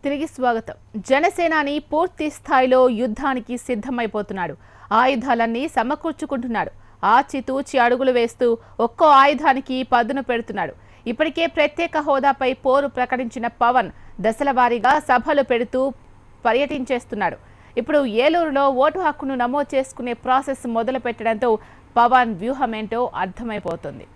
తిరిగి స్వాగతం. జనసేనాని పూర్తి స్థాయిలో యుద్ధానికి సిద్ధమైపోతున్నాడు. ఆయుధాలన్నీ సమకూర్చుకుంటున్నాడు. ఆచితూచి అడుగులు వేస్తూ ఒక్కో ఆయుధానికి పదును పెడుతున్నాడు. ఇప్పటికే ప్రత్యేక హోదాపై పోరు ప్రకటించిన పవన్ దశలవారీగా సభలు పెడుతూ పర్యటించేస్తున్నాడు. ఇప్పుడు ఏలూరులో ఓటు హక్కును నమోదు చేసుకునే ప్రాసెస్ మొదలు పెట్టడంతో పవన్ వ్యూహమేంటో అర్థమైపోతుంది.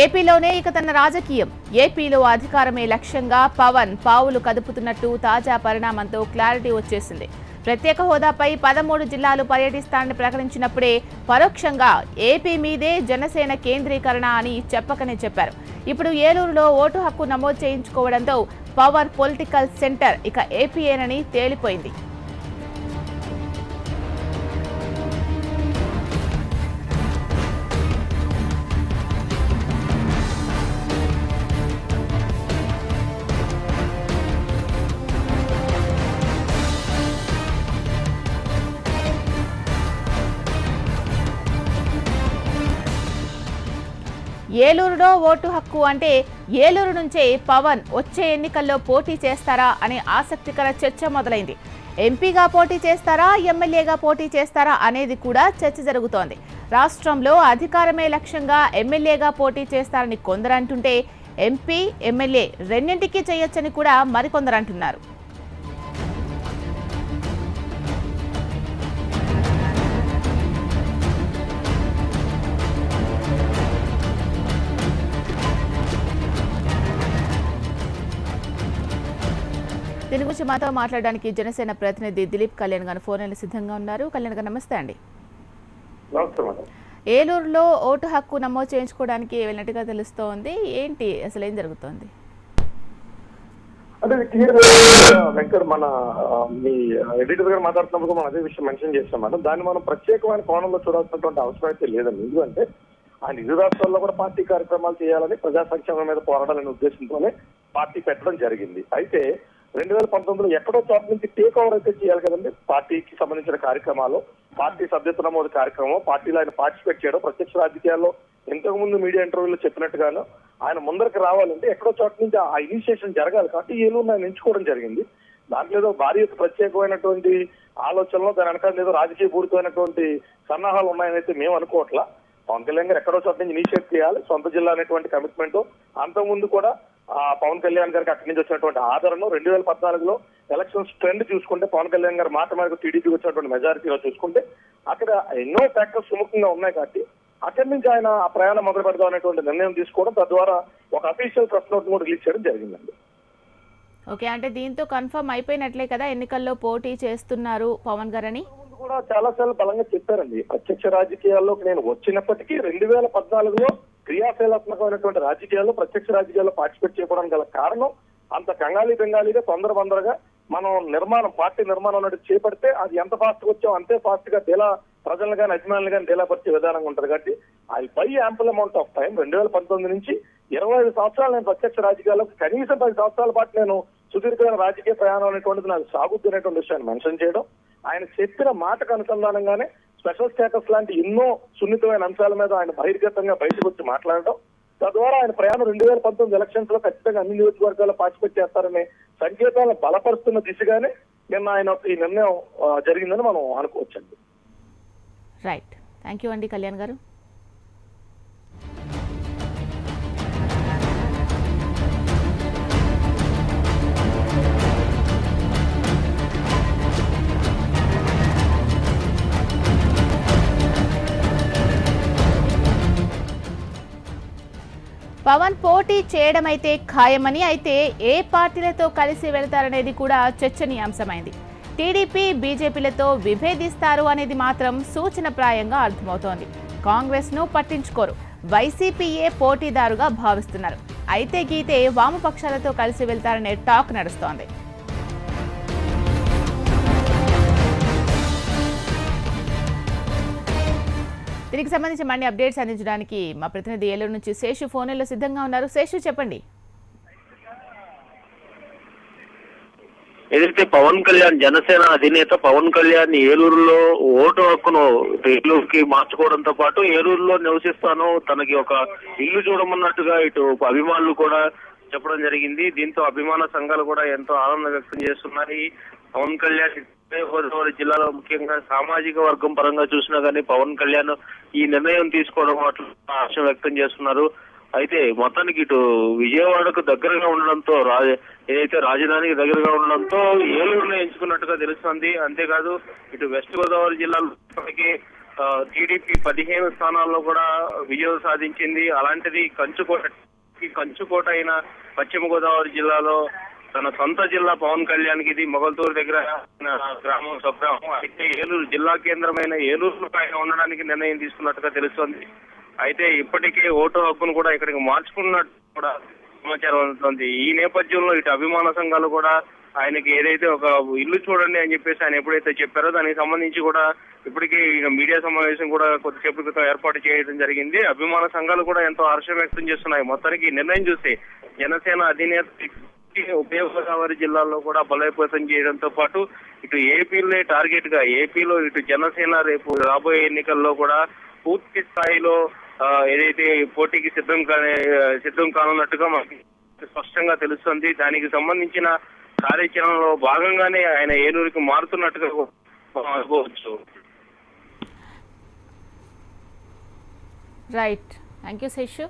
ఏపీలోనే ఇక తన రాజకీయం. ఏపీలో అధికారమే లక్ష్యంగా పవన్ పావులు కదుపుతున్నట్టు తాజా పరిణామంతో క్లారిటీ వచ్చేసింది. ప్రత్యేక హోదాపై 13 జిల్లాలు పర్యటిస్తానని ప్రకటించినప్పుడే పరోక్షంగా ఏపీ మీదే జనసేన కేంద్రీకరణ అని చెప్పకనే చెప్పారు. ఇప్పుడు ఏలూరులో ఓటు హక్కు నమోదు చేయించుకోవడంతో పవర్ పొలిటికల్ సెంటర్ ఇక ఏపీయేనని తేలిపోయింది. ఏలూరులో ఓటు హక్కు అంటే ఏలూరు నుంచే పవన్ వచ్చే ఎన్నికల్లో పోటీ చేస్తారా అనే ఆసక్తికర చర్చ మొదలైంది. ఎంపీగా పోటీ చేస్తారా, ఎమ్మెల్యేగా పోటీ చేస్తారా అనేది కూడా చర్చ జరుగుతోంది. రాష్ట్రంలో అధికారమే లక్ష్యంగా ఎమ్మెల్యేగా పోటీ చేస్తారని కొందరు అంటుంటే ఎంపీ, ఎమ్మెల్యే రెండింటికి చేయొచ్చని కూడా మరికొందరు అంటున్నారు. దీని గురించి మాతో మాట్లాడడానికి జనసేన ప్రతినిధి దిలీప్ కళ్యాణ్ గారు ఫోన్ లైన్లో సిద్ధంగా ఉన్నారు. కళ్యాణ్ గారు నమస్తే అండి. ఏలూరులో ఓటు హక్కు నమోదు చేయించుకోవడానికి వెళ్ళినట్టుగా తెలుస్తోంది. ఏంటి అసలు ఏం జరుగుతోంది? అంటే వెంకట్ మన మీ ఎడిటర్ గారు మాట్లాడుతున్నప్పుడు మనం అదే విషయం మెన్షన్ చేస్తాం మేడం. దాన్ని మనం ప్రత్యేకమైన కోణంలో చూడాల్సినటువంటి అవసరం అయితే లేదండి. ఎందుకంటే ఆయన ఇరు రాష్ట్రాల్లో కూడా పార్టీ కార్యక్రమాలు చేయాలని, ప్రజా సంక్షేమం మీద పోరాడాలనే ఉద్దేశంతోనే పార్టీ పెట్టడం జరిగింది. అయితే 2019లో ఎక్కడో చోట నుంచి టేక్ ఓవర్ అయితే చేయాలి కదండి. పార్టీకి సంబంధించిన కార్యక్రమాలు, పార్టీ సభ్యత్వ నమోదు కార్యక్రమం, పార్టీలో ఆయన పార్టిసిపేట్ చేయడం, ప్రత్యక్ష రాజకీయాల్లో ఇంతకు ముందు మీడియా ఇంటర్వ్యూలో చెప్పినట్టుగాను ఆయన ముందరికి రావాలంటే ఎక్కడో చోట నుంచి ఆ ఇనిషియేషన్ జరగాలి. కాబట్టి ఏలూరు ఆయన ఎంచుకోవడం జరిగింది. దాంట్లో ఏదో భారీ ప్రత్యేకమైనటువంటి ఆలోచనలో దాని వెనకాల ఏదో రాజకీయ పూరితమైనటువంటి సన్నాహాలు ఉన్నాయని అయితే మేము అనుకోవట్లా. పవన్ కళ్యాణ్ గారు ఎక్కడో చోట నుంచి ఇనిషియేట్ చేయాలి, సొంత జిల్లా అనేటువంటి కమిట్మెంట్. అంతకుముందు కూడా పవన్ కళ్యాణ్ గారికి అక్కడి నుంచి వచ్చినటువంటి ఆదరణ 2014లో ఎలక్షన్స్ ట్రెండ్ చూసుకుంటే పవన్ కళ్యాణ్ గారు మాట మేరకు టీడీపీకి వచ్చినటువంటి మెజారిటీలో చూసుకుంటే అక్కడ ఎన్నో ఫ్యాక్టర్స్ సుముఖంగా ఉన్నాయి. కాబట్టి అక్కడి నుంచి ఆయన ఆ ప్రయాణం మొదలు పెడదాం అనేటువంటి నిర్ణయం తీసుకోవడం, తద్వారా ఒక అఫీషియల్ ప్రెస్ నోట్ కూడా రిలీజ్ చేయడం జరిగిందండి. ఓకే, అంటే దీంతో కన్ఫర్మ్ అయిపోయినట్లే కదా ఎన్నికల్లో పోటీ చేస్తున్నారు పవన్ గారని కూడా చాలా సార్లు బలంగా చెప్పారండి. ప్రత్యక్ష రాజకీయాల్లోకి నేను వచ్చినప్పటికీ 2014లో క్రియాశీలాత్మకమైనటువంటి రాజకీయాల్లో, ప్రత్యక్ష రాజకీయాల్లో పార్టిసిపేట్ చేయడానికి గల కారణం అంత కంగాళీ బెంగాలీగా తొందరగా మనం పార్టీ నిర్మాణం అనేది చేపడితే అది ఎంత ఫాస్ట్ గా వచ్చాం అంతే ఫాస్ట్ గా డేలా ప్రజలను కానీ అభిమానులు కానీ డేలాపరిచే విధానంగా ఉంటుంది. కాబట్టి I by ample amount of time 2019 నుంచి 25 సంవత్సరాలు నేను ప్రత్యక్ష రాజకీయాల్లో కనీసం 10 సంవత్సరాల పాటు నేను సుదీర్ఘమైన రాజకీయ ప్రయాణం అనేటువంటిది నాకు సాగుద్ది అనేటువంటి విషయాన్ని మెన్షన్ చేయడం, ఆయన చెప్పిన మాటకు అనుసంధానంగానే స్పెషల్ స్టేటస్ లాంటి ఎన్నో సున్నితమైన అంశాల మీద ఆయన బహిర్గతంగా బయటకు వచ్చి మాట్లాడడం, తద్వారా ఆయన ప్రయాణం 2019 ఎలక్షన్స్ లో ఖచ్చితంగా అన్ని నియోజకవర్గాల్లో పార్టిసిపేట్ చేస్తారనే సంకేతాలను బలపరుస్తున్న దిశగానే నిన్న ఆయన ఈ నిర్ణయం జరిగిందని మనం అనుకోవచ్చండి. రైట్, థ్యాంక్ యూ అండి కళ్యాణ్ గారు. పవన్ పోటీ చేయడమైతే ఖాయమని, అయితే ఏ పార్టీలతో కలిసి వెళ్తారనేది కూడా చర్చనీయాంశమైంది. టీడీపీ, బీజేపీలతో విభేదిస్తారు అనేది మాత్రం సూచనప్రాయంగా అర్థమవుతోంది. కాంగ్రెస్ను పట్టించుకోరు, వైసీపీయే పోటీదారుగా భావిస్తున్నారు. అయితే గీతే వామపక్షాలతో కలిసి వెళ్తారనే టాక్ నడుస్తోంది. దీనికి సంబంధించి మరిన్ని అప్డేట్స్ అందించడానికి మా ప్రతినిధి ఏలూరు నుంచి శేషు ఫోన్లో సిద్ధంగా ఉన్నారు. శేషు, చెప్పండి. ఏదైతే పవన్ కళ్యాణ్, జనసేన అధినేత పవన్ కళ్యాణ్ ఏలూరులో ఓటు హక్కును ఏలూరుకి మార్చుకోవడంతో పాటు ఏలూరులో నివసిస్తాను, తనకి ఒక ఇల్లు చూడమన్నట్టుగా ఇటు అభిమానులు కూడా చెప్పడం జరిగింది. దీంతో అభిమాన సంఘాలు కూడా ఎంతో ఆనందం వ్యక్తం చేస్తున్నాయి. పవన్ కళ్యాణ్ గోదావరి జిల్లాలో ముఖ్యంగా సామాజిక వర్గం పరంగా చూసినా గానీ పవన్ కళ్యాణ్ ఈ నిర్ణయం తీసుకోవడం పట్ల హర్షం వ్యక్తం చేస్తున్నారు. అయితే మొత్తానికి ఇటు విజయవాడకు దగ్గరగా ఉండడంతో ఏదైతే రాజధానికి దగ్గరగా ఉండడంతో ఏలూరులో ఎంచుకున్నట్టుగా తెలుస్తోంది. అంతేకాదు ఇటు వెస్ట్ గోదావరి జిల్లాలో టీడీపీ 15 స్థానాల్లో కూడా విజయం సాధించింది. అలాంటిది కంచుకోట అయిన పశ్చిమ గోదావరి జిల్లాలో తన సొంత జిల్లా పవన్ కళ్యాణ్ కి ఇది మొగల్తూరు దగ్గర గ్రామం, స్వగ్రామం. అయితే ఏలూరు జిల్లా కేంద్రమైన ఏలూరులో ఆయన ఉండడానికి నిర్ణయం తీసుకున్నట్టుగా తెలుస్తోంది. అయితే ఇప్పటికే ఓటు హక్కును కూడా ఇక్కడికి మార్చుకున్నట్టు కూడా సమాచారం అందుతుంది. ఈ నేపథ్యంలో ఇటు అభిమాన సంఘాలు కూడా ఆయనకి ఏదైతే ఒక ఇల్లు చూడండి అని చెప్పేసి ఆయన ఎప్పుడైతే చెప్పారో దానికి సంబంధించి కూడా ఇప్పటికీ మీడియా సమావేశం కూడా కొద్దిసేపు క్రితం ఏర్పాటు చేయడం జరిగింది. అభిమాన సంఘాలు కూడా ఎంతో హర్షం వ్యక్తం చేస్తున్నాయి. మొత్తానికి ఈ నిర్ణయం చూస్తే జనసేన అధినేత ఉభయ గోదావరి జిల్లాలో కూడా బలోపేతం చేయడంతో పాటు ఇటు ఏపీలో టార్గెట్ గా ఏపీలో ఇటు జనసేన రేపు రాబోయే ఎన్నికల్లో కూడా పూర్తి స్థాయిలో ఏదైతే పోటీకి సిద్ధం కానున్నట్టుగా మనకి స్పష్టంగా తెలుస్తుంది. దానికి సంబంధించిన కార్యాచరణలో భాగంగానే ఆయన ఏలూరుకి మారుతున్నట్టుగా అనుకోవచ్చు. Right, thank you Seshu.